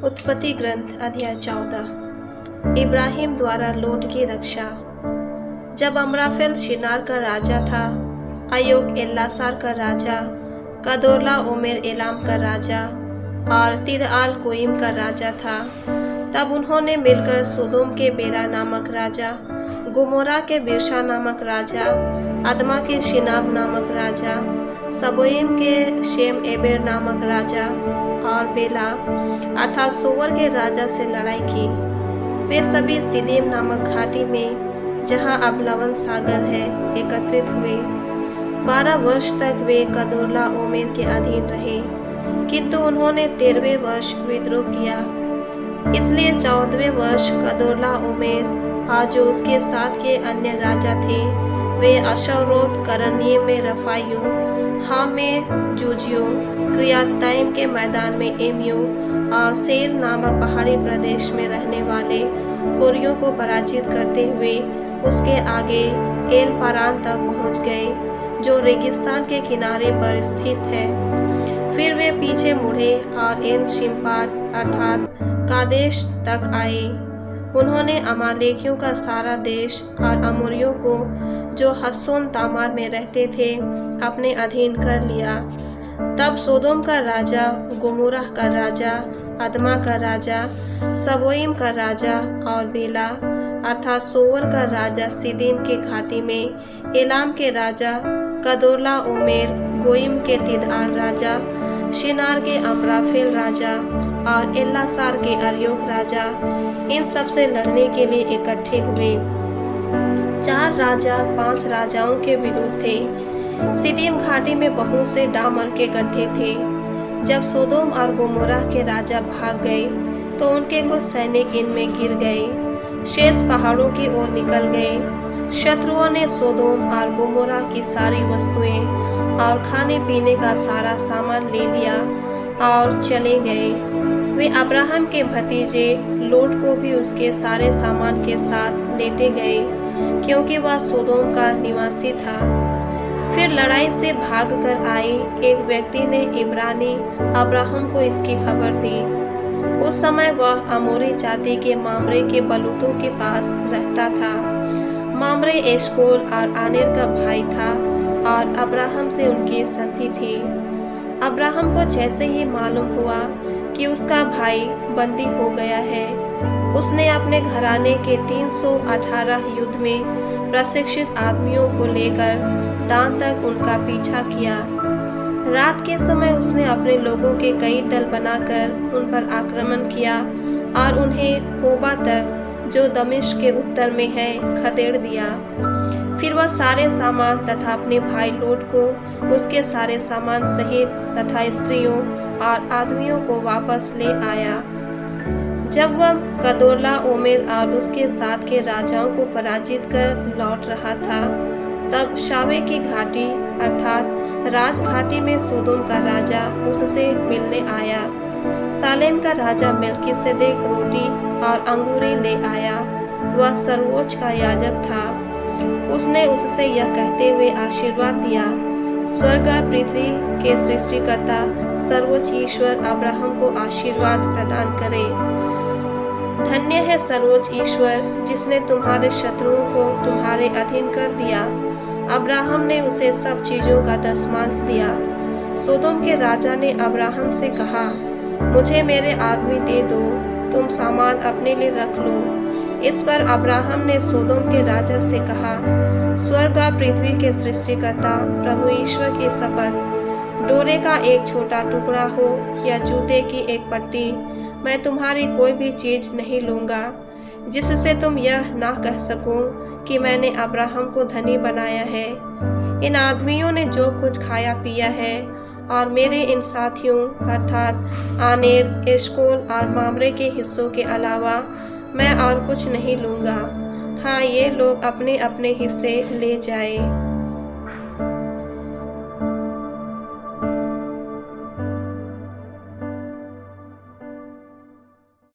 उत्पत्ति ग्रंथ अध्याय 14। इब्राहिम द्वारा लोट की रक्षा। जब अमराफेल शिनार का राजा था, अयोग एल्लासार का राजा, कदोर्ला ओमेर एलाम का राजा और तिदआल गोइम का राजा था, तब उन्होंने मिलकर सोदोम के बेरा नामक राजा, गोमोरा के बिरशा नामक राजा, अदमा के शिनाब नामक राजा, सबोइम के शेम एबेर नामक राजा और बेला अर्थात सोवर के राजा से लड़ाई की। वे सभी सिदीम नामक घाटी में, जहां अब लवन सागर है, एकत्रित हुए। 12 वर्ष तक वे कदोर्ला ओमेर के अधीन रहे, किंतु उन्होंने 13वें वर्ष विद्रोह किया। इसलिए 14वें वर्ष कदोर्ला ओमेर और जो उसके साथ के अन्य राजा थे, वे अशरोत करनिये में रफाइयों, हाम में जूजियों, क्रियाताइम के मैदान में एमियों और सेर नामक पहाड़ी प्रदेश में रहने वाले होरियों को पराजित करते हुए उसके आगे एल पारान तक पहुंच गए, जो रेगिस्तान के किनारे पर स्थित है। फिर वे पीछे मुड़े और एन शिम्पाट अर्थात कादेश तक आए। उन्होंने अमालेकियों का सारा देश और अमोरियों को, जो हस्सोन तामार में रहते थे, अपने अधीन कर लिया। तब सोदोम का राजा, गोमोरा का राजा, अदमा का राजा, सबोइम का राजा और बेला अर्थात सोवर का राजा सिदीम के घाटी में, एलाम के राजा, कदोर्ला ओमेर, गोइम के तिदआल राजा, शिनार के अमराफेल राजा और एल्लासार के अरयोग राजा, इन सब से लड़ने के लिए इकट्ठे हुए। 4 राजा 5 राजाओं के विरुद्ध थे। सिदीम घाटी में बहुत से डामर के गड्ढे थे। जब सोदोम और गोमोरा के राजा भाग गए, तो उनके कुछ सैनिक इनमें गिर गए, शेष पहाड़ों की ओर निकल गए। शत्रुओं ने सोदोम और गोमोरा की सारी वस्तुएं और खाने पीने का सारा सामान ले लिया और चले गए। वे अब्राहम के भतीजे लोट को भी उसके सारे सामान के साथ लेते गए, क्योंकि वह सोदोम का निवासी था। फिर लड़ाई से भागकर आए एक व्यक्ति ने इब्रानी अब्राहम को इसकी खबर दी। उस समय वह अमोरी जाति के मामरे के बलूतों के पास रहता था। मामरे एशकोल और आनेर का भाई था और अब्राहम से उनकी संधि थी। अब्राहम को जैसे ही मालूम हुआ कि उसका भाई बंदी हो गया है, उसने अपने घराने के 318 युद्ध में प्रशिक्षित आदमियों को लेकर दान तक उनका पीछा किया। रात के समय उसने अपने लोगों के कई दल बनाकर उन पर आक्रमण किया और उन्हें होबा तक, जो दमिश्क के उत्तर में है, खदेड़ दिया। फिर वह सारे सामान तथा अपने भाई लोट को, उसके सारे सामान सहित तथा स्त्रियों और आदमियों को वापस ले आया। जब वह कदोर्ला ओमेर और उसके साथ के राजाओं को पराजित कर लौट रहा था, तब शावे की घाटी अर्थात राज घाटी में सोदोम का राजा उससे मिलने आया। सालेम का राजा मेल्किसेदेक रोटी और अंगूरें ले आया। वह सर्वोच्च का याजक था। उसने उससे यह कहते हुए आशीर्वाद दिया, स्वर्ग और पृथ्वी के सृष्टिकर्ता सर्वोच्च ईश्वर अब्राहम को आशीर्वाद प्रदान करे। धन्य है सर्वोच्च ईश्वर, जिसने तुम्हारे शत्रुओं को तुम्हारे अधीन कर दिया। अब्राहम ने उसे सब चीजों का दशमांश दिया। सोदोम के राजा ने अब्राहम से कहा, मुझे मेरे आदमी दे दो, तुम सामान अपने लिए रख लो। इस पर अब्राहम ने सोदोम के राजा से कहा, स्वर्ग और पृथ्वी के सृष्टिकर्ता प्रभु ईश्वर की शपथ, डोरे का एक छोटा टुकड़ा हो या जूते की एक पट्टी, मैं तुम्हारी कोई भी चीज नहीं लूंगा, जिससे तुम यह ना कह सको कि मैंने अब्राहम को धनी बनाया है। इन आदमियों ने जो कुछ खाया पिया है और मेरे इन साथियों अर्थात आनेर, एशकोल और मामरे के हिस्सों के अलावा मैं और कुछ नहीं लूंगा। हाँ, ये लोग अपने अपने हिस्से ले जाए।